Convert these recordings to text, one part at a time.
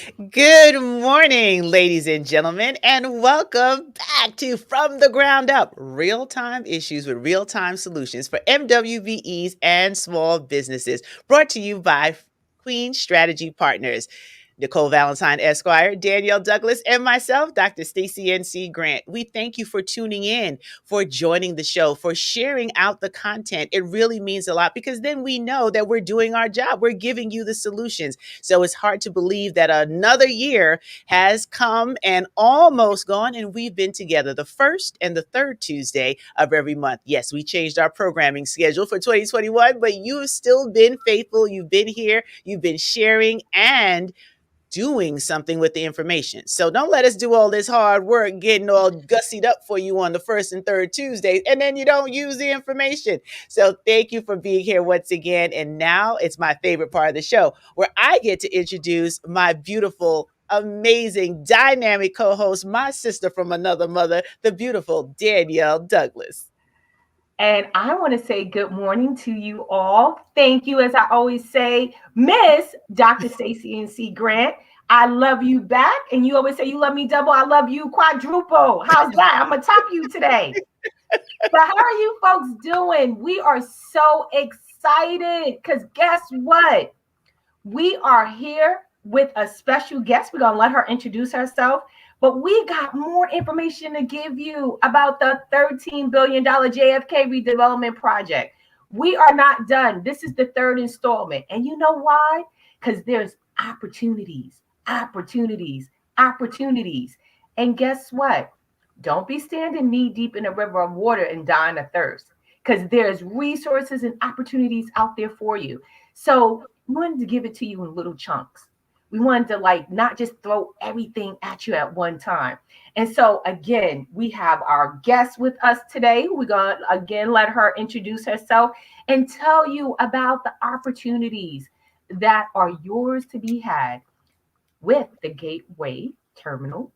Good morning, ladies and gentlemen, and welcome back to From the Ground Up, real-time issues with real-time solutions for MWBEs and small businesses, brought to you by Queen Strategy Partners. Nicole Valentine Esquire, Danielle Douglas, and myself, Dr. Stacey N.C. Grant. We thank you for tuning in, for joining the show, for sharing out the content. It really means a lot because then we know that we're doing our job. We're giving you the solutions. So it's hard to believe that another year has come and almost gone, and we've been together the first and the third Tuesday of every month. Yes, we changed our programming schedule for 2021, but you've still been faithful. You've been here, you've been sharing, and doing something with the information. So don't let us do all this hard work getting all gussied up for you on the first and third Tuesdays, and then you don't use the information. So thank you for being here once again. And now it's my favorite part of the show where I get to introduce my beautiful, amazing, dynamic co-host, my sister from another mother, the beautiful Danielle Douglas. And I want to say good morning to you all. Thank you, as I always say, Miss Dr. Stacey N.C. Grant. I love you back. And you always say you love me double. I love you quadruple. How's that? I'm going to top you today. So how are you folks doing? We are so excited because guess what? We are here with a special guest. We're going to let her introduce herself. But we got more information to give you about the $13 billion JFK redevelopment project. We are not done. This is the third installment. And you know why? Because there's opportunities, opportunities, opportunities. And guess what? Don't be standing knee deep in a river of water and dying of thirst, because there's resources and opportunities out there for you. So we wanted to give it to you in little chunks. We wanted to not just throw everything at you at one time. And so again, we have our guest with us today. We're going to again let her introduce herself and tell you about the opportunities that are yours to be had with the Gateway Terminal.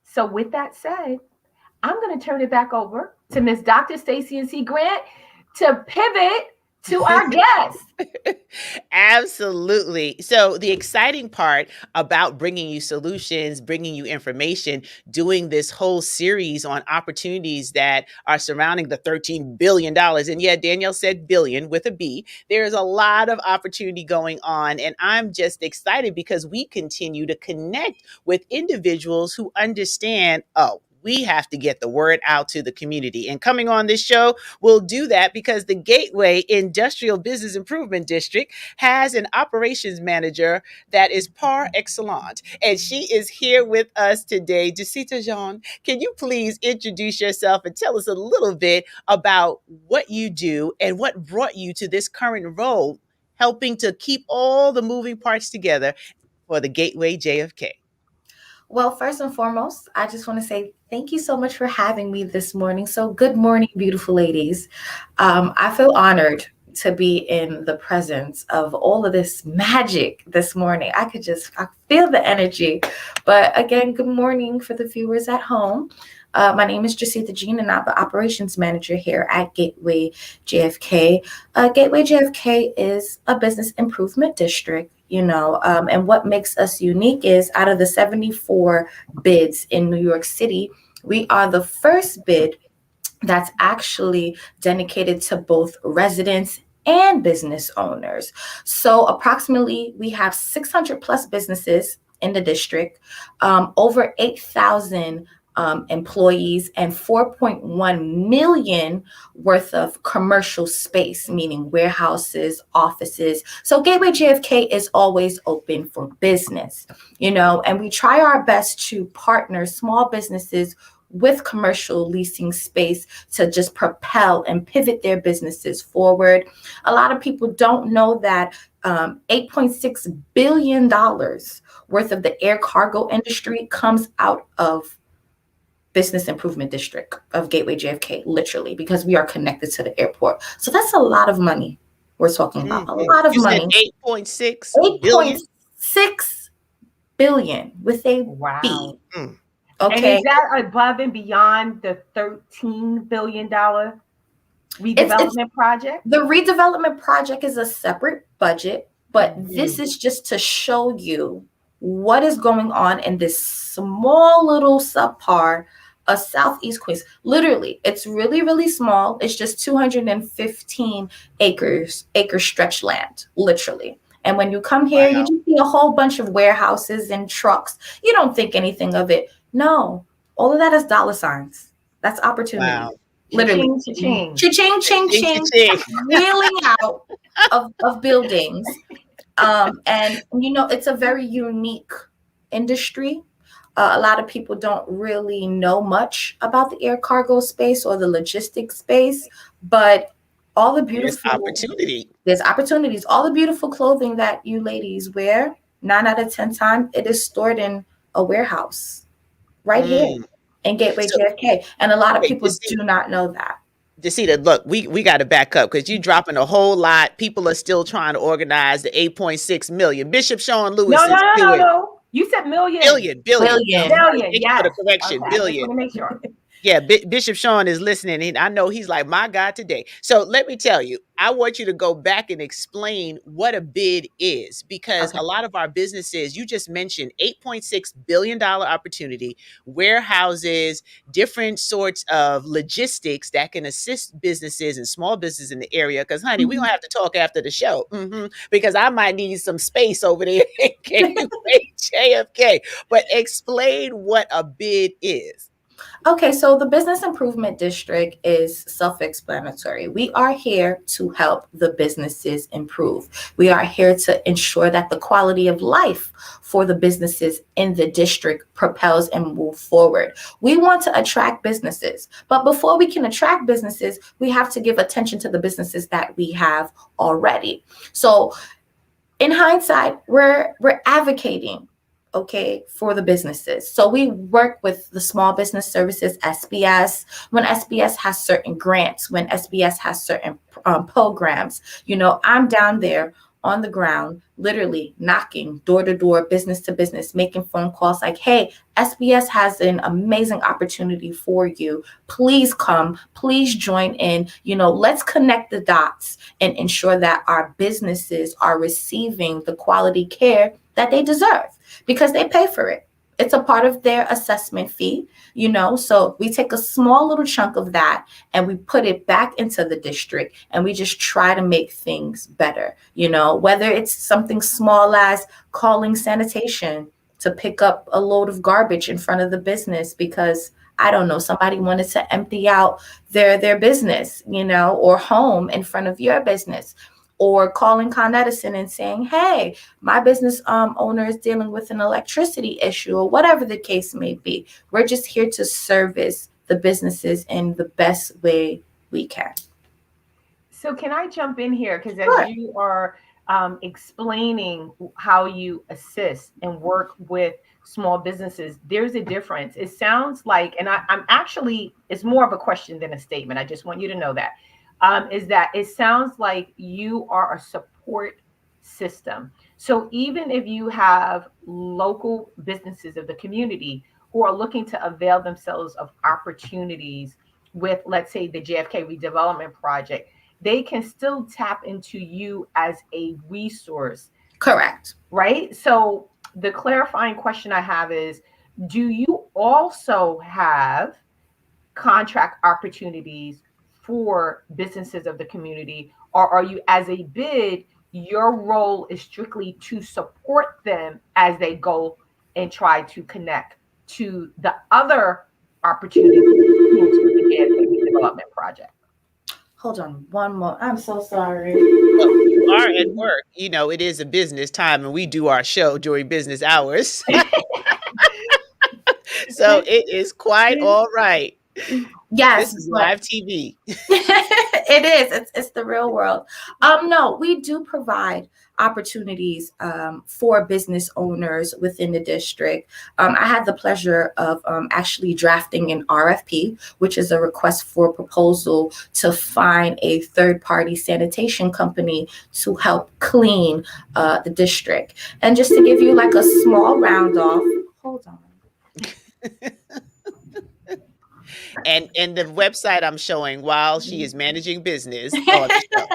So with that said, I'm going to turn it back over to Miss Dr. Stacey N.C. Grant to pivot to our guest. Absolutely. So, the exciting part about bringing you solutions, bringing you information, doing this whole series on opportunities that are surrounding the $13 billion. And yeah, Danielle said billion with a B. There's a lot of opportunity going on. And I'm just excited because we continue to connect with individuals who understand, oh, we have to get the word out to the community. And coming on this show, we'll do that because the Gateway Industrial Business Improvement District has an operations manager that is par excellence. And she is here with us today. Jacita Jean, can you please introduce yourself and tell us a little bit about what you do and what brought you to this current role, helping to keep all the moving parts together for the Gateway JFK? Well, first and foremost, I just want to say thank you so much for having me this morning. So, good morning, beautiful ladies. I feel honored to be in the presence of all of this magic this morning. I feel the energy. But again, good morning for the viewers at home. My name is Jacita Jean, and I'm the operations manager here at Gateway JFK. Gateway JFK is a business improvement district. And what makes us unique is out of the 74 bids in New York City, we are the first bid that's actually dedicated to both residents and business owners. So approximately we have 600 plus businesses in the district, over 8,000 employees, and 4.1 million worth of commercial space, meaning warehouses, offices. So Gateway JFK is always open for business, and we try our best to partner small businesses with commercial leasing space to just propel and pivot their businesses forward. A lot of people don't know that $8.6 billion worth of the air cargo industry comes out of business improvement district of Gateway JFK, literally, because we are connected to the airport. So that's a lot of money we're talking about. A lot of You money. said 8.6 billion? 8.6 billion with a Wow. B. Mm. And Okay. is that above and beyond the $13 billion redevelopment project? The redevelopment project is a separate budget, but Mhm. this is just to show you what is going on in this small little subpar of Southeast Queens. Literally, it's really, really small. It's just 215 acre stretch land, literally. And when you come here, you Wow. just see a whole bunch of warehouses and trucks. You don't think anything of it. No, all of that is dollar signs. That's opportunity. Wow. Literally. Cha-ching, cha-ching. Cha-ching, ching, Ching, ching, ching. wheeling out of buildings. And it's a very unique industry. A lot of people don't really know much about the air cargo space or the logistics space, but all the There's beautiful opportunity. there's opportunities. All the beautiful clothing that you ladies wear, 9 out of 10 times, it is stored in a warehouse right here Mm. in Gateway So JFK, and a lot of wait, people do not know that. Desita, look, we got to back up because you dropping a whole lot. People are still trying to organize the 8.6 million. Bishop Sean No, Lewis no, is no, no, doing no. You said million. billion. I'm Billion. sorry. Billion, Thank you for the yes. correction. Okay, I just Billion. want to make sure. Yeah, Bishop Sean is listening, and I know he's like, my God, today. So let me tell you, I want you to go back and explain what a bid is, because Okay. a lot of our businesses, you just mentioned $8.6 billion opportunity, warehouses, different sorts of logistics that can assist businesses and small businesses in the area. Because, honey, we Mhm. don't have to talk after the show, because I might need some space over there in JFK. But explain what a bid is. Okay, so the Business Improvement District is self explanatory. We are here to help the businesses improve. We are here to ensure that the quality of life for the businesses in the district propels and move forward. We want to attract businesses, but before we can attract businesses, we have to give attention to the businesses that we have already. So in hindsight, we're advocating, okay, for the businesses. So we work with the Small Business Services SBS when SBS has certain grants, when SBS has certain programs. I'm down there on the ground, literally knocking door to door, business to business, making phone calls like, hey, SBS has an amazing opportunity for you. Please come, please join in. Let's connect the dots and ensure that our businesses are receiving the quality care that they deserve because they pay for it. It's a part of their assessment fee. So we take a small little chunk of that and we put it back into the district and we just try to make things better. Whether it's something small as calling sanitation to pick up a load of garbage in front of the business because I don't know, somebody wanted to empty out their business, or home in front of your business, or calling Con Edison and saying, hey, my business owner is dealing with an electricity issue, or whatever the case may be. We're just here to service the businesses in the best way we can. So can I jump in here? Because as Sure. you are explaining how you assist and work with small businesses, there's a difference. It sounds like, and I'm actually, it's more of a question than a statement. I just want you to know that, is that it sounds like you are a support system. So even if you have local businesses of the community who are looking to avail themselves of opportunities with, let's say, the JFK redevelopment project, they can still tap into you as a resource, Correct. right? So the clarifying question I have is, do you also have contract opportunities for businesses of the community, or are you, as a bid, your role is strictly to support them as they go and try to connect to the other opportunities into the JFK redevelopment project? Hold on one more. I'm so sorry. Well, you are at work. It is a business time, and we do our show during business hours. So it is quite all right. This Yes, is but live TV. it is. It's the real world. No, we do provide opportunities for business owners within the district. I had the pleasure of actually drafting an RFP, which is a request for proposal to find a third-party sanitation company to help clean the district. And just to give you like a small round off, hold on. And the website I'm showing while she is managing business on the show.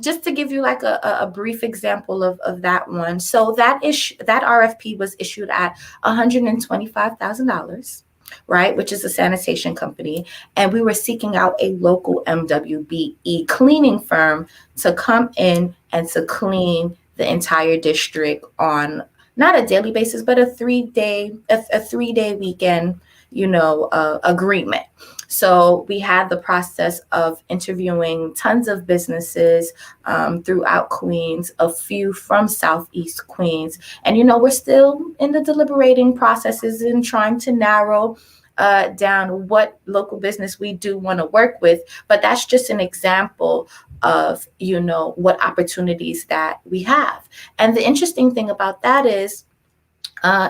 Just to give you like a brief example of that one. So that RFP was issued at $125,000, right, which is a sanitation company. And we were seeking out a local MWBE cleaning firm to come in and to clean the entire district on not a daily basis, but a 3-day weekend, agreement. So we had the process of interviewing tons of businesses throughout Queens, a few from Southeast Queens. And, we're still in the deliberating processes and trying to narrow down what local business we do want to work with. But that's just an example of, what opportunities that we have. And the interesting thing about that is,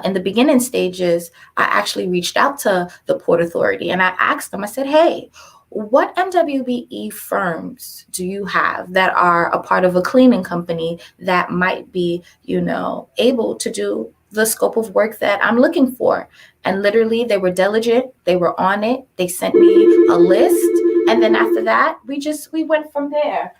in the beginning stages, I actually reached out to the Port Authority and I asked them, I said, hey, what MWBE firms do you have that are a part of a cleaning company that might be, able to do the scope of work that I'm looking for? And literally, they were diligent. They were on it. They sent me a list. And then after that, we went from there.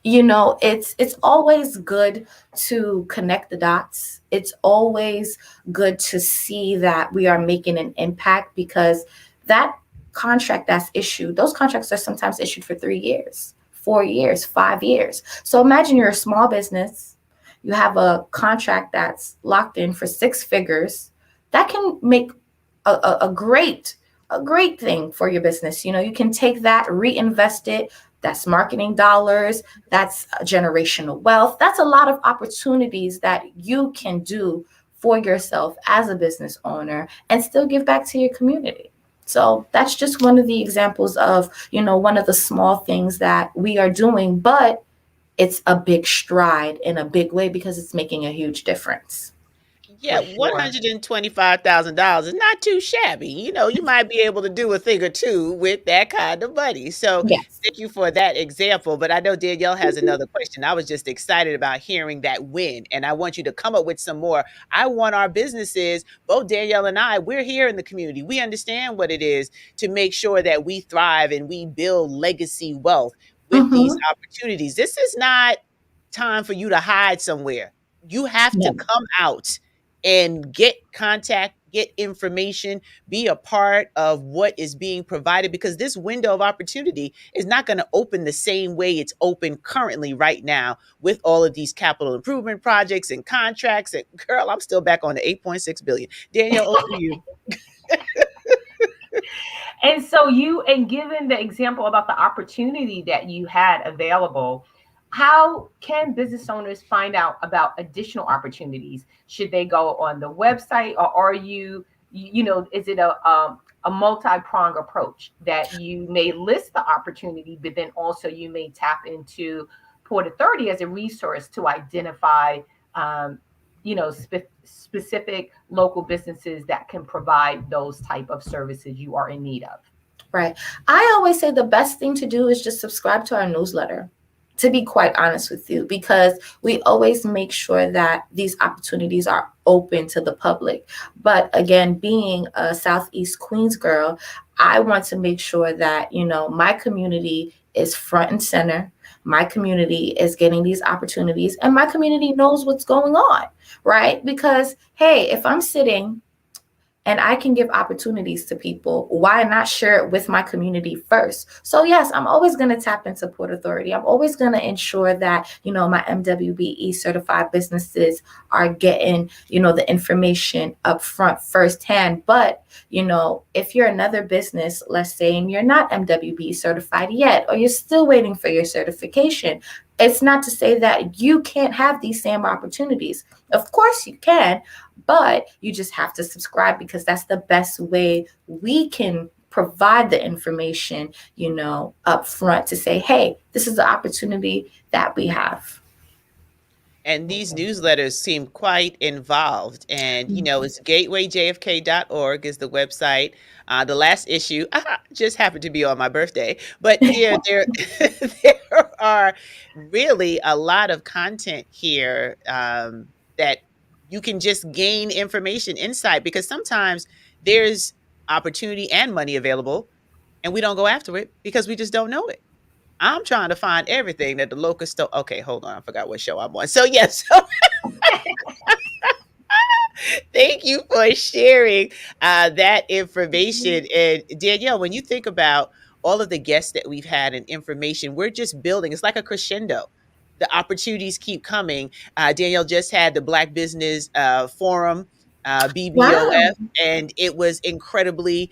It's always good to connect the dots. It's always good to see that we are making an impact, because that contract that's issued, those contracts are sometimes issued for 3 years, 4 years, 5 years. So imagine you're a small business, you have a contract that's locked in for 6 figures. That can make a great thing for your business. You can take that, reinvest it. That's marketing dollars. That's generational wealth. That's a lot of opportunities that you can do for yourself as a business owner and still give back to your community. So that's just one of the examples of, one of the small things that we are doing, but it's a big stride in a big way because it's making a huge difference. Yeah, For sure. $125,000 is not too shabby. You might be able to do a thing or two with that kind of money. So Yes. thank you for that example. But I know Danielle has another question. I was just excited about hearing that win, and I want you to come up with some more. I want our businesses, both Danielle and I, we're here in the community. We understand what it is to make sure that we thrive and we build legacy wealth with these Mm-hmm. opportunities. This is not time for you to hide somewhere. You have to Yeah. come out and get contact, get information, be a part of what is being provided, because this window of opportunity is not going to open the same way it's open currently right now with all of these capital improvement projects and contracts. And girl, I'm still back on the 8.6 billion. Danielle, over to you. And so and given the example about the opportunity that you had available, how can business owners find out about additional opportunities? Should they go on the website, or are is it a multi-pronged approach that you may list the opportunity, but then also you may tap into Port Authority as a resource to identify specific local businesses that can provide those type of services you are in need of? Right. I always say the best thing to do is just subscribe to our newsletter, to be quite honest with you, because we always make sure that these opportunities are open to the public. But again, being a Southeast Queens girl, I want to make sure that, my community is front and center. My community is getting these opportunities and my community knows what's going on, right? Because, hey, if I'm sitting and I can give opportunities to people, why not share it with my community first? So yes, I'm always going to tap into Port Authority. I'm always going to ensure that, my MWBE certified businesses are getting, the information up front firsthand. But, if you're another business, let's say, and you're not MWBE certified yet, or you're still waiting for your certification, it's not to say that you can't have these same opportunities. Of course you can, but you just have to subscribe, because that's the best way we can provide the information, up front to say, hey, this is the opportunity that we have. And these newsletters seem quite involved. And, it's gatewayjfk.org is the website. The last issue just happened to be on my birthday. But there are really a lot of content here that you can just gain information, insight, because sometimes there's opportunity and money available, and we don't go after it because we just don't know it. I'm trying to find everything that the locust stole. Okay, hold on. I forgot what show I'm on. So, yes. So thank you for sharing that information. And Danielle, when you think about all of the guests that we've had and information, we're just building. It's like a crescendo. The opportunities keep coming. Danielle just had the Black Business Forum, Wow. BBOF, and it was incredibly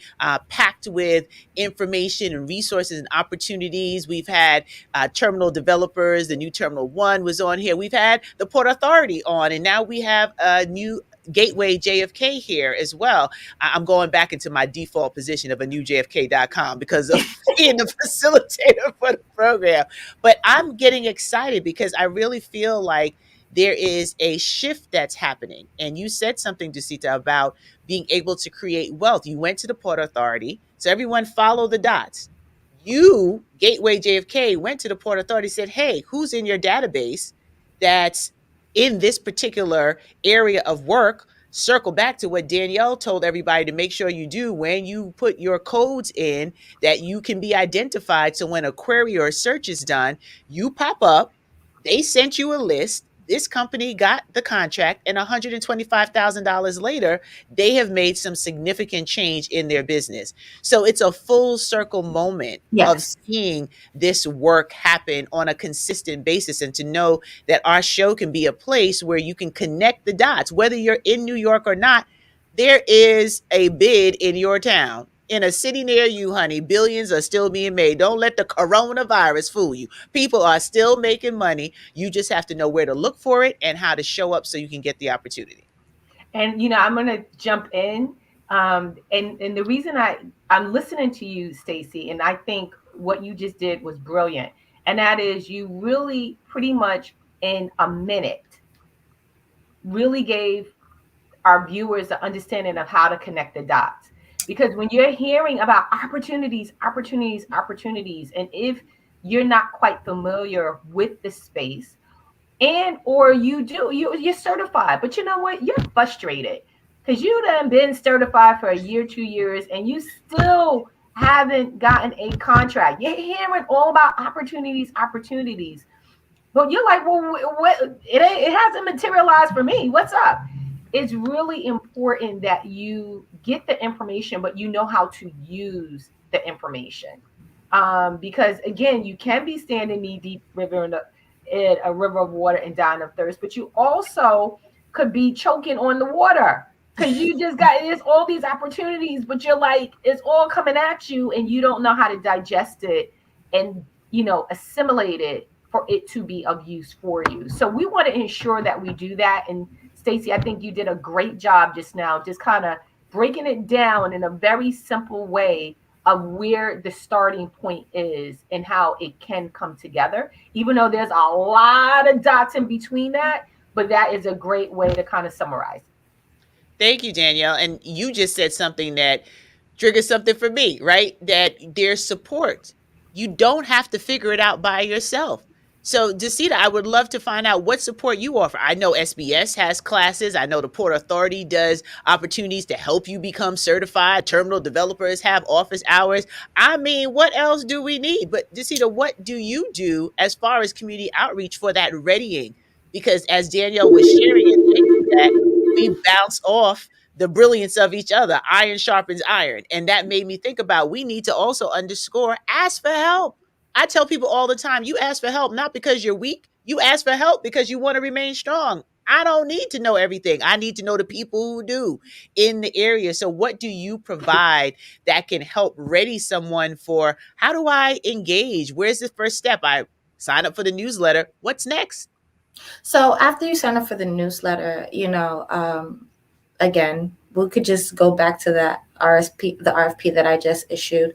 packed with information and resources and opportunities. We've had terminal developers. The new Terminal 1 was on here. We've had the Port Authority on, and now we have a new Gateway JFK here as well. I'm going back into my default position of a new JFK.com because of being the facilitator for the program. But I'm getting excited because I really feel like there is a shift that's happening. And you said something, Dusita, about being able to create wealth. You went to the Port Authority, so everyone follow the dots. You, Gateway JFK, went to the Port Authority, said, hey, who's in your database that's in this particular area of work? Circle back to what Danielle told everybody to make sure you do when you put your codes in, that you can be identified. So when a query or a search is done, you pop up. They sent you a list. This company got the contract, and $125,000 later, they have made some significant change in their business. So it's a full circle moment of Yes. seeing this work happen on a consistent basis, and to know that our show can be a place where you can connect the dots. Whether you're in New York or not, there is a bid in your town. In a city near you, honey, billions are still being made. Don't let the coronavirus fool you. People are still making money. You just have to know where to look for it and how to show up so you can get the opportunity. And I'm going to jump in. And the reason I'm listening to you, Stacey, and I think what you just did was brilliant. And that is, you really pretty much in a minute really gave our viewers an understanding of how to connect the dots. Because when you're hearing about opportunities, opportunities, opportunities, and if you're not quite familiar with the space, and or you're certified, but you know what, you're frustrated because you done been certified for a year, 2 years, and you still haven't gotten a contract. You're hearing all about opportunities, but you're like, well, what, it hasn't materialized for me, what's up? It's really important that you get the information, but you know how to use the information. Because again, you can be standing knee deep in a river of water and dying of thirst, but you also could be choking on the water because you just got, there's all these opportunities, but you're like, it's all coming at you and you don't know how to digest it and assimilate it for it to be of use for you. So we want to ensure that we do that. And Stacey, I think you did a great job just now, just kind of breaking it down in a very simple way of where the starting point is and how it can come together, even though there's a lot of dots in between that. But that is a great way to kind of summarize. Thank you, Danielle. And you just said something that triggered something for me, right? That there's support. You don't have to figure it out by yourself. So, Desita, I would love to find out what support you offer. I know SBS has classes. I know the Port Authority does opportunities to help you become certified. Terminal developers have office hours. I mean, what else do we need? But, Desita, what do you do as far as community outreach for that readying? Because as Danielle was sharing, and thank you for that, we bounce off the brilliance of each other. Iron sharpens iron. And that made me think about, we need to also underscore ask for help. I tell people all the time, you ask for help not because you're weak. You ask for help because you want to remain strong. I don't need to know everything. I need to know the people who do in the area. So what do you provide that can help ready someone for, how do I engage? Where's the first step? I sign up for the newsletter. What's next? So after you sign up for the newsletter, again, we could just go back to that the RFP that I just issued.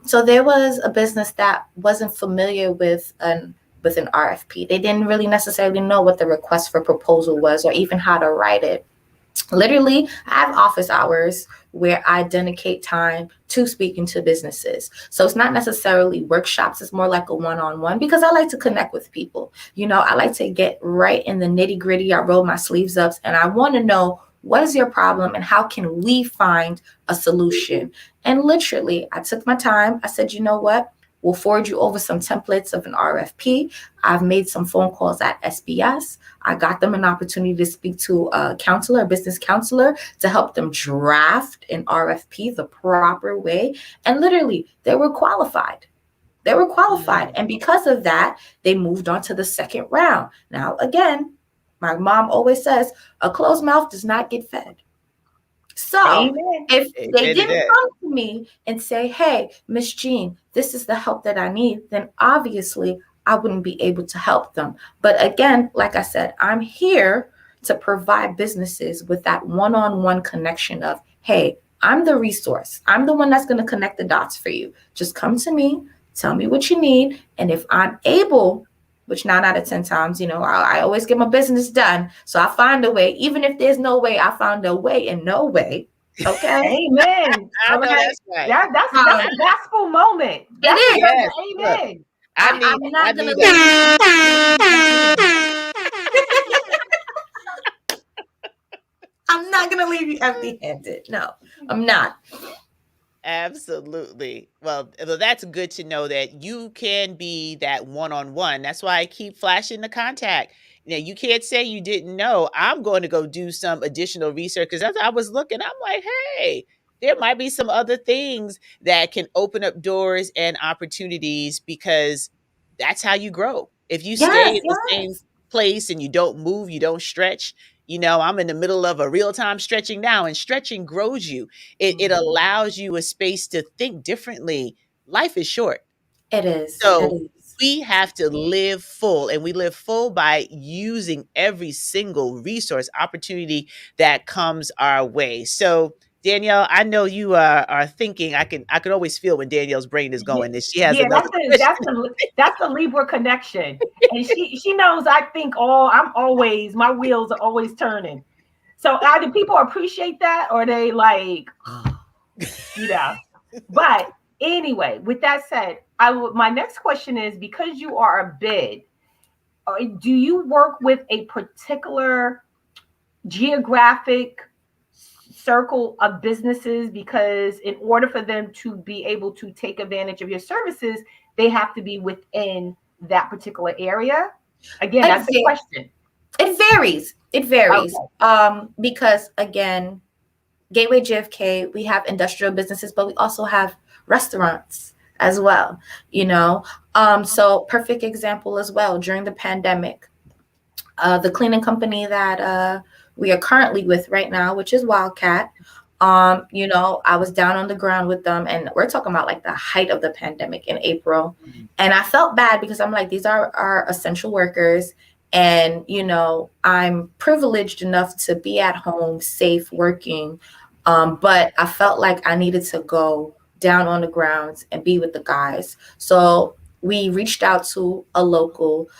So there was a business that wasn't familiar with an RFP. They didn't really necessarily know what the request for proposal was or even how to write it. Literally, I have office hours where I dedicate time to speaking to businesses. So it's not necessarily workshops. It's more like a one-on-one because I like to connect with people. I like to get right in the nitty gritty. I roll my sleeves up and I want to know, what is your problem and how can we find a solution? And literally, I took my time. I said, you know what? We'll forward you over some templates of an RFP. I've made some phone calls at SBS. I got them an opportunity to speak to a counselor, a business counselor, to help them draft an RFP the proper way. And literally, they were qualified. They were qualified. And because of that, they moved on to the second round. Now, again, my mom always says, a closed mouth does not get fed. So Amen. if they Amen to didn't that. come to me and say, hey, Miss Jean, this is the help that I need, then obviously I wouldn't be able to help them. But again, like I said, I'm here to provide businesses with that one-on-one connection of, hey, I'm the resource. I'm the one that's going to connect the dots for you. Just come to me, tell me what you need. And if I'm able, which 9 out of 10 times, I always get my business done. So I find a way. Even if there's no way, I found a way in no way. Okay. Amen. I All know right. that's right. That's Um, a gospel moment. it That's is. Yes. a Look, amen. I need I'm I not gonna need leave a I'm not gonna leave you empty-handed. No, I'm not. absolutely. Well, that's good to know that you can be that one-on-one. That's why I keep flashing the contact. You can't say you didn't know. I'm going to go do some additional research because as I was looking, I'm like, hey, there might be some other things that can open up doors and opportunities because that's how you grow. If you stay Yes, in the same yes. place and you don't move, you don't stretch. I'm in the middle of a real time stretching now, and stretching grows you. It allows you a space to think differently. Life is short. It is. It So is. we have to live full, and we live full by using every single resource opportunity that comes our way. So Danielle, I know you are thinking. I can always feel when Danielle's brain is Yeah, going. That she has yeah, another question. that's the Libra connection. And she knows I think my wheels are always turning. So either people appreciate that or they like, you know. But anyway, with that said, my next question is because you are a bid, do you work with a particular geographic circle of businesses, because in order for them to be able to take advantage of your services, they have to be within that particular area? Again, It, that's the question. it varies. It varies. Okay. Because again, Gateway JFK, we have industrial businesses, but we also have restaurants as well. So perfect example as well during the pandemic. The cleaning company that we are currently with right now, which is Wildcat. I was down on the ground with them, and we're talking about like the height of the pandemic in April. And I felt bad because I'm like, these are our essential workers. And, I'm privileged enough to be at home, safe, working. But I felt like I needed to go down on the grounds and be with the guys. So we reached out to a local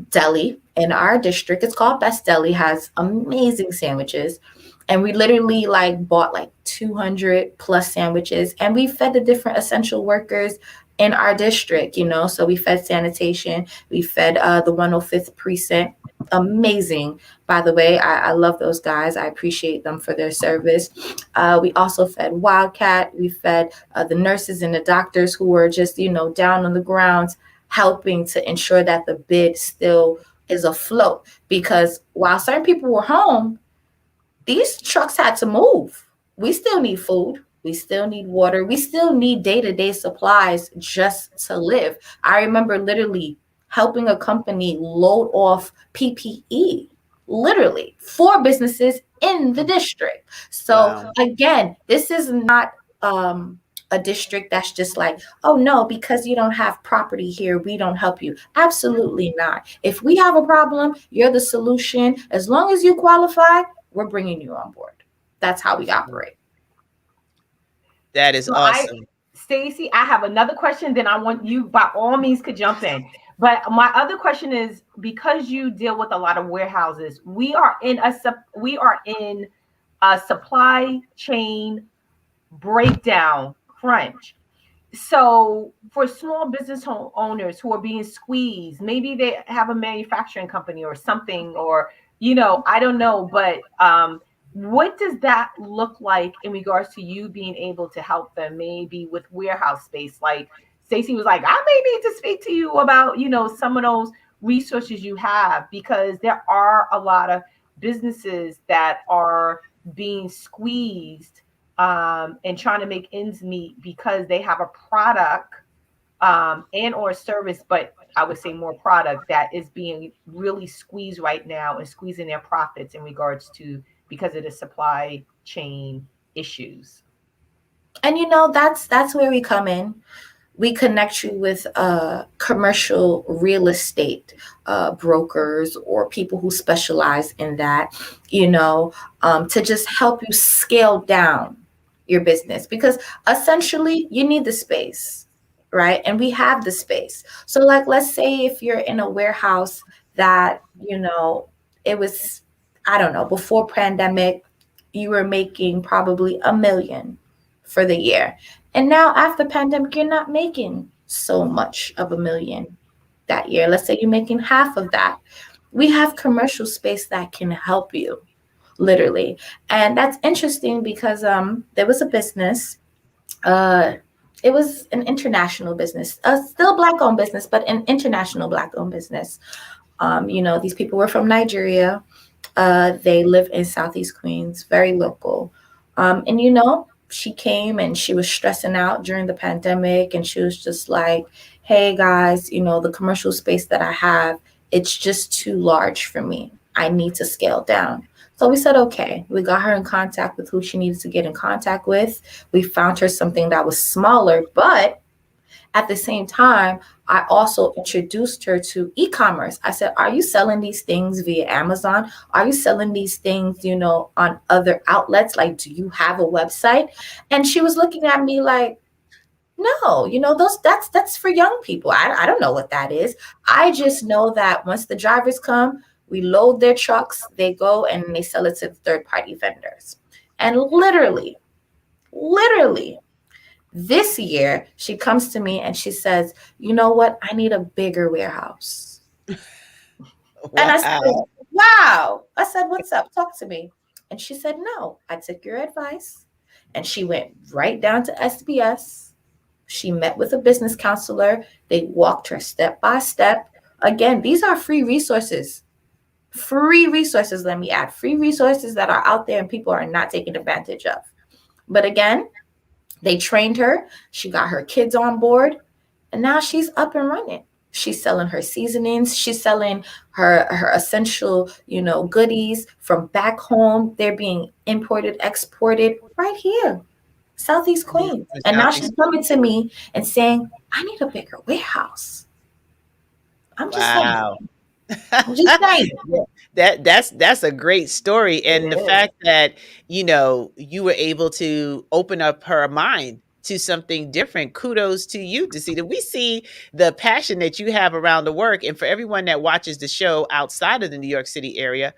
deli in our district. It's called Best Deli, has amazing sandwiches. And we literally like bought like 200 plus sandwiches, and we fed the different essential workers in our district, So we fed sanitation, we fed the 105th precinct. Amazing, by the way. I love those guys. I appreciate them for their service. We also fed Wildcat. We fed the nurses and the doctors who were just, down on the ground, helping to ensure that the bid still is afloat. Because while certain people were home, these trucks had to move. We still need food. We still need water. We still need day-to-day supplies just to live. I remember literally helping a company load off PPE, literally, for businesses in the district. So Wow. again, this is not a district that's just like, oh no, because you don't have property here, we don't help you. Absolutely not. If we have a problem, you're the solution. As long as you qualify, we're bringing you on board. That's how we operate. That is So awesome. Stacy, I have another question. Then I want you, by all means, could jump in. But my other question is, because you deal with a lot of warehouses, we are in a supply chain breakdown crunch. So for small business owners who are being squeezed, maybe they have a manufacturing company or something, or I don't know, but what does that look like in regards to you being able to help them, maybe with warehouse space? Like, Stacey was like, I may need to speak to you about, some of those resources you have, because there are a lot of businesses that are being squeezed, and trying to make ends meet because they have a product, and or service, but I would say more product that is being really squeezed right now and squeezing their profits in regards to, because of the supply chain issues. And that's where we come in. We connect you with commercial real estate brokers or people who specialize in that, to just help you scale down your business, because essentially you need the space, right? And we have the space. So, like, let's say if you're in a warehouse that, it was, I don't know, before pandemic, you were making probably 1 million for the year. And now after pandemic, you're not making so much of 1 million that year. Let's say you're making half of that. We have commercial space that can help you, literally. And that's interesting because there was a business. Uh, it was an international business, still black owned business, but an international black owned business. These people were from Nigeria. They live in Southeast Queens, very local. And she came and she was stressing out during the pandemic, and she was just like, hey guys, the commercial space that I have, it's just too large for me. I need to scale down. So we said, okay, we got her in contact with who she needed to get in contact with. We found her something that was smaller, but at the same time, I also introduced her to e-commerce. I said, are you selling these things via Amazon? Are you selling these things, on other outlets? Like, do you have a website? And she was looking at me like, no, that's for young people. I don't know what that is. I just know that once the drivers come, we load their trucks, they go and they sell it to the third-party vendors. And literally, this year, she comes to me and she says, you know what? I need a bigger warehouse. And I said, Wow. wow. I said, what's up? Talk to me. And she said, no, I took your advice. And she went right down to SBS. She met with a business counselor. They walked her step by step. Again, these are free resources. Free resources, let me add. Free resources that are out there and people are not taking advantage of. But again, they trained her. She got her kids on board. And now she's up and running. She's selling her seasonings. She's selling her essential, goodies from back home. They're being imported, exported right here, Southeast Queens. The And now she's Southeast. coming to me and saying, I need a bigger warehouse. I'm just saying. Wow. I'm just saying. That's a great story, It and the is. fact that, you were able to open up her mind to something different. Kudos to you, to see that. We see the passion that you have around the work, and for everyone that watches the show outside of the New York City area,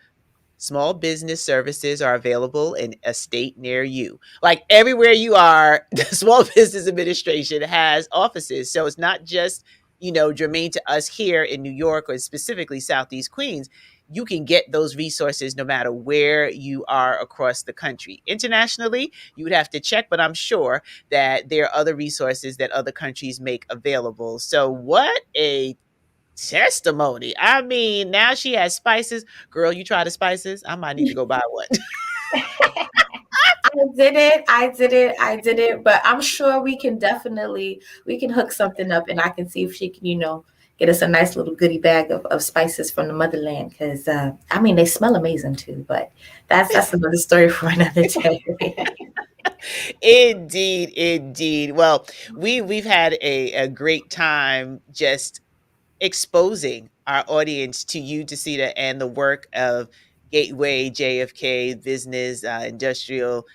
small business services are available in a state near you. Like everywhere you are, the Small Business Administration has offices. So it's not just, germane to us here in New York or specifically Southeast Queens. You can get those resources no matter where you are across the country. Internationally, you would have to check, but I'm sure that there are other resources that other countries make available. So, what a testimony. I mean, now she has spices. Girl, you try the spices? I might need to go buy one. I did it. But I'm sure we can hook something up, and I can see if she can, get us a nice little goodie bag of spices from the motherland. Because they smell amazing too. But that's another story for another day. Indeed, indeed. Well, we've had a great time just exposing our audience to you, Tacita, and the work of Gateway JFK Business Industrial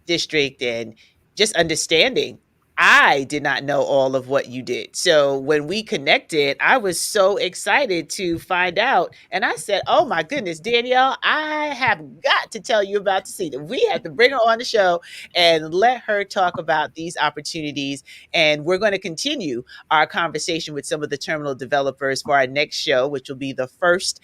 District, and just understanding. I did not know all of what you did. So when we connected, I was so excited to find out. And I said, oh my goodness, Danielle, I have got to tell you about Tacita. We had to bring her on the show and let her talk about these opportunities. And we're going to continue our conversation with some of the terminal developers for our next show, which will be the first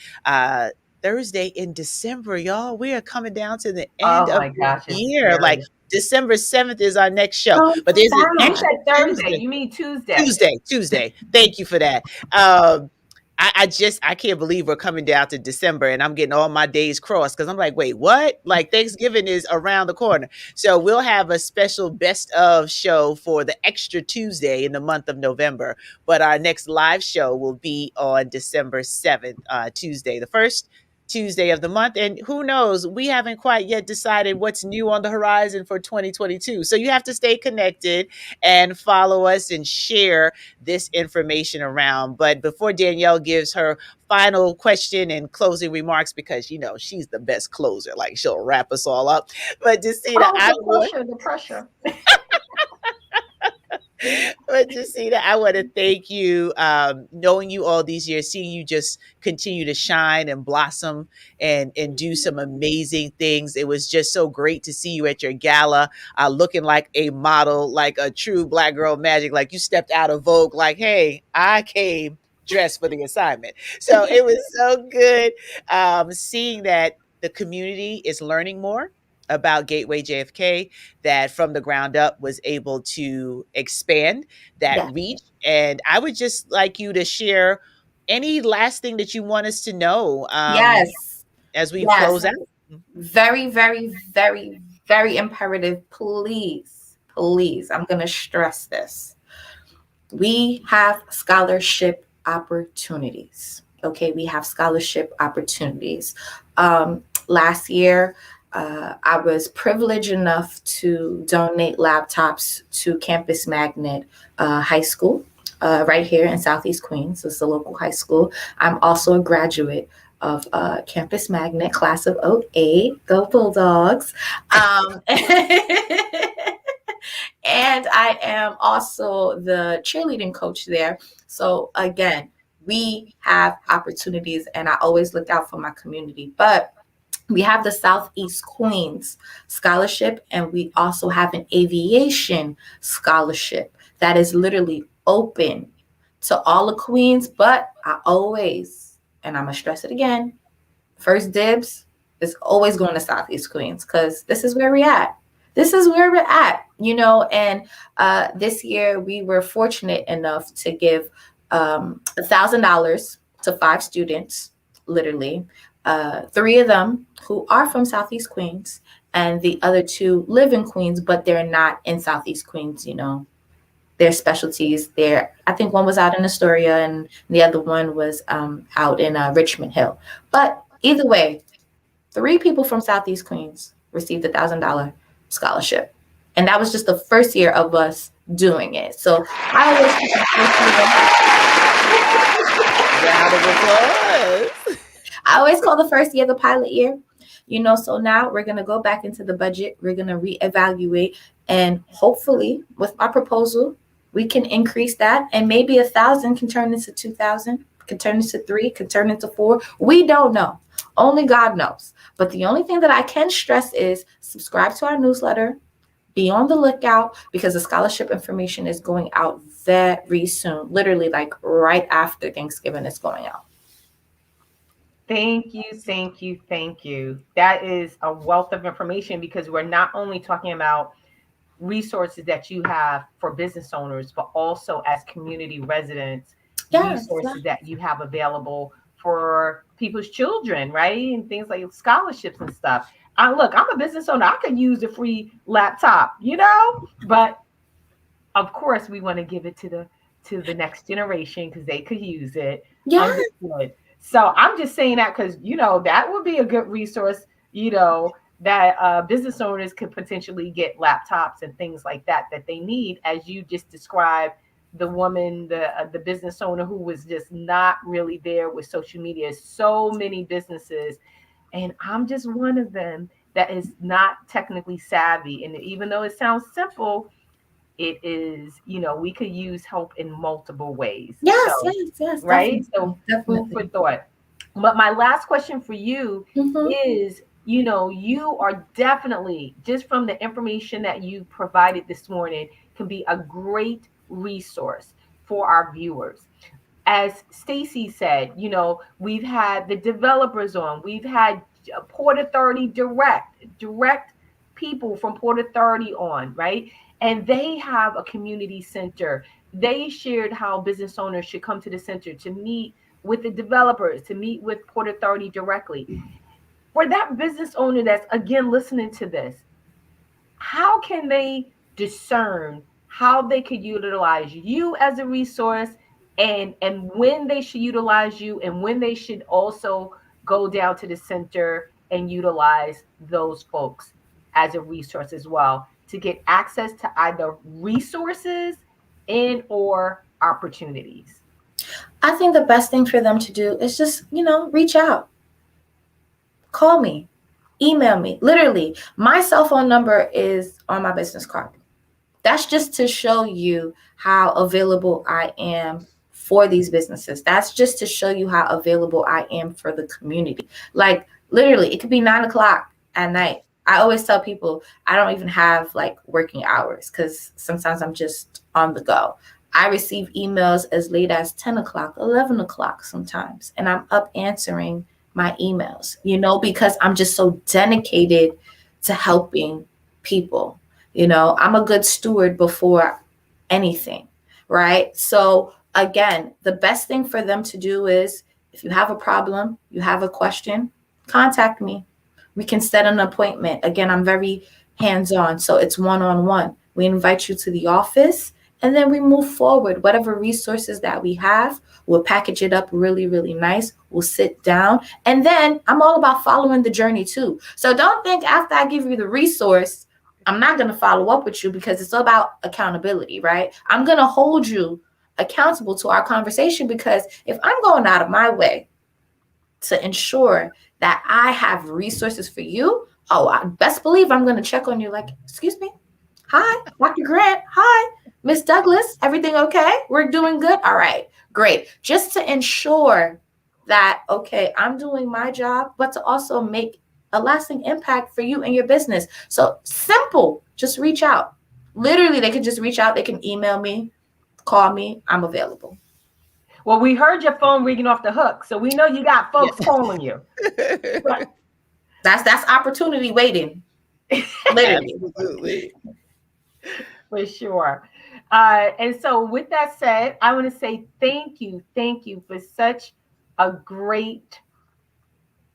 Thursday in December, y'all. We are coming down to the end Oh of my the gosh, it's year. Like, scary. December 7th is our next show. So But there's an You fast. extra said Thursday. Tuesday. You mean Tuesday. Tuesday. Thank you for that. I can't believe we're coming down to December and I'm getting all my days crossed because I'm like, wait, what? Like Thanksgiving is around the corner. So we'll have a special best of show for the extra Tuesday in the month of November. But our next live show will be on December 7th, Tuesday, the first Tuesday of the month. And who knows, we haven't quite yet decided what's new on the horizon for 2022. So you have to stay connected and follow us and share this information around. But before Danielle gives her final question and closing remarks, because she's the best closer, like she'll wrap us all up. But Jacita, Oh, I the want pressure, the pressure. but Jacita, I want to thank you. Knowing you all these years, seeing you just continue to shine and blossom and do some amazing things. It was just so great to see you at your gala, looking like a model, like a true Black girl magic. Like you stepped out of Vogue. Like, hey, I came dressed for the assignment. So it was so good seeing that the community is learning more about Gateway JFK, that from the ground up was able to expand that Yeah. reach. And I would just like you to share any last thing that you want us to know Yes. as we Yes. close out. Very, very, very, very imperative. Please, please, I'm going to stress this. We have scholarship opportunities. Okay, we have scholarship opportunities. Last year, I was privileged enough to donate laptops to Campus Magnet High School right here in Southeast Queens. It's a local high school. I'm also a graduate of Campus Magnet, class of '08. Go Bulldogs. And I am also the cheerleading coach there. So again, we have opportunities, and I always look out for my community. But we have the Southeast Queens Scholarship, and we also have an aviation scholarship that is literally open to all the Queens. But I always, and I'm going to stress it again, first dibs is always going to Southeast Queens because this is where we're at. This is where we're at, and this year we were fortunate enough to give $1,000 to 5 students, literally. 3 of them who are from Southeast Queens, and the other 2 live in Queens, but they're not in Southeast Queens, their specialties there. I think one was out in Astoria and the other one was out in Richmond Hill. But either way, 3 people from Southeast Queens received $1,000 scholarship. And that was just the first year of us doing it. So I always Round of applause. I always call the first year the pilot year. So now we're going to go back into the budget. We're going to reevaluate. And hopefully, with my proposal, we can increase that. And maybe 1,000 can turn into 2,000, can turn into 3, can turn into 4. We don't know. Only God knows. But the only thing that I can stress is subscribe to our newsletter. Be on the lookout because the scholarship information is going out very soon. Literally, like right after Thanksgiving, it's going out. Thank you, thank you, thank you. That is a wealth of information because we're not only talking about resources that you have for business owners, but also as community residents, Yes. resources that you have available for people's children, right? And things like scholarships and stuff. Look, I'm a business owner. I could use a free laptop, but of course we want to give it to the next generation because they could use it. Yeah. Understood. So I'm just saying that because that would be a good resource, that business owners could potentially get laptops and things like that they need, as you just described. The woman, the business owner who was just not really there with social media. So many businesses, and I'm just one of them that is not technically savvy. And even though it sounds simple, it is, we could use help in multiple ways. Yes, So, yes, right? So food for definitely. thought. But my last question for you Mhm. is, you are definitely, just from the information that you provided this morning, can be a great resource for our viewers. As Stacy said, we've had the developers on, we've had Port Authority direct people from Port Authority on, right? And they have a community center. They shared how business owners should come to the center to meet with the developers, to meet with Port Authority directly. For that business owner that's again listening to this, how can they discern how they could utilize you as a resource, and when they should utilize you, and when they should also go down to the center and utilize those folks as a resource as well, to get access to either resources and or opportunities? I think the best thing for them to do is just, reach out, call me, email me. Literally, my cell phone number is on my business card. That's just to show you how available I am for these businesses. That's just to show you how available I am for the community. Like, literally, it could be 9 o'clock at night. I always tell people I don't even have like working hours because sometimes I'm just on the go. I receive emails as late as 10 o'clock, 11 o'clock sometimes, and I'm up answering my emails, because I'm just so dedicated to helping people. I'm a good steward before anything, right? So again, the best thing for them to do is, if you have a problem, you have a question, contact me. We can set an appointment. Again, I'm very hands-on, so it's one-on-one. We invite you to the office, and then we move forward. Whatever resources that we have, we'll package it up really, really nice. We'll sit down, and then I'm all about following the journey too. So don't think after I give you the resource, I'm not going to follow up with you, because it's all about accountability, right? I'm going to hold you accountable to our conversation, because if I'm going out of my way to ensure that I have resources for you, I best believe I'm going to check on you like, excuse me. Hi, Dr. Grant. Hi, Miss Douglas. Everything okay? We're doing good. All right, great. Just to ensure that, okay, I'm doing my job, but to also make a lasting impact for you and your business. So simple, just reach out. Literally, they can just reach out. They can email me, call me. I'm available. Well, we heard your phone ringing off the hook, so we know you got folks calling you. But that's opportunity waiting. Literally. Absolutely. for sure. And so with that said, I want to say thank you for such a great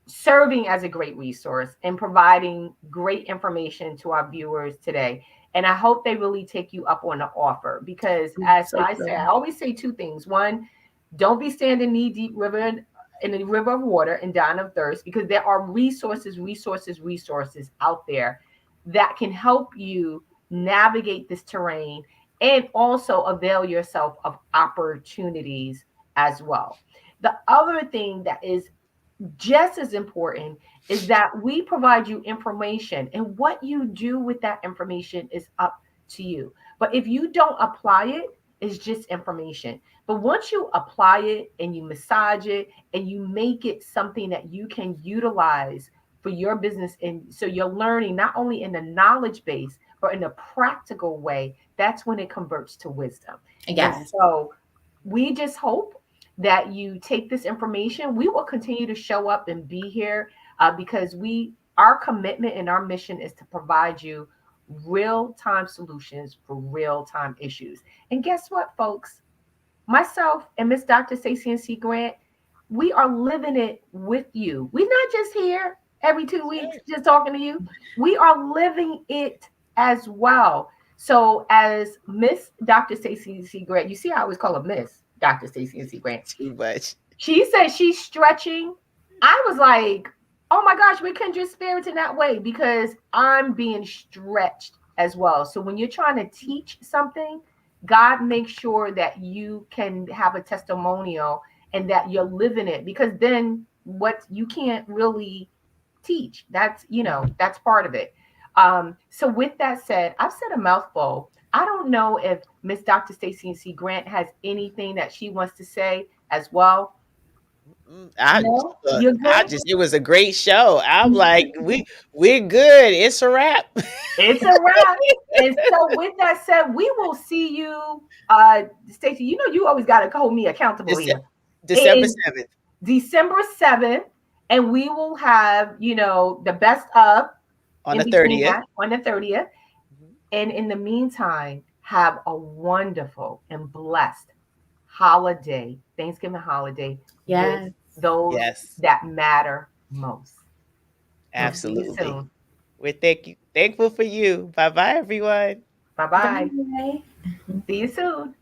serving as a great resource and providing great information to our viewers today. And I hope they really take you up on the offer, because as I say, I always say two things. One, don't be standing knee deep in a river of water and dying of thirst, because there are resources out there that can help you navigate this terrain and also avail yourself of opportunities as well. The other thing that is just as important is that we provide you information, and what you do with that information is up to you. But if you don't apply it, it's just information. But once you apply it and you massage it and you make it something that you can utilize for your business, and so you're learning not only in the knowledge base but in a practical way, that's when it converts to wisdom. Yes. And so we just hope that you take this information. We will continue to show up and be here because our commitment and our mission is to provide you real-time solutions for real-time issues. And guess what, folks? Myself and Miss Dr. Stacey NC Grant, we are living it with you. We're not just here every 2 weeks just talking to you. We are living it as well. So as Miss Dr. Stacey NC Grant, you see I always call her Miss Dr. Stacey NC Grant. Too much. She said she's stretching. I was like, oh my gosh, we kindred spirits in that way, because I'm being stretched as well. So when you're trying to teach something, God makes sure that you can have a testimonial and that you're living it, because then what you can't really teach, that's part of it. So with that said, I've said a mouthful. I don't know if Miss Dr. Stacey NC Grant has anything that she wants to say as well. No, you're good. It was a great show. I'm like, we're good. It's a wrap. It's a wrap. And so with that said, we will see you, Stacey. You always got to hold me accountable here. December 7th. December 7th, and we will have, the best of On in the between 30th. that on the 30th. Mhm. And in the meantime, have a wonderful and blessed holiday, Thanksgiving holiday with Yes. those Yes, that matter most. We'll see you absolutely. soon. We're thankful for you. Bye bye, everyone. Bye bye. Bye. See you soon.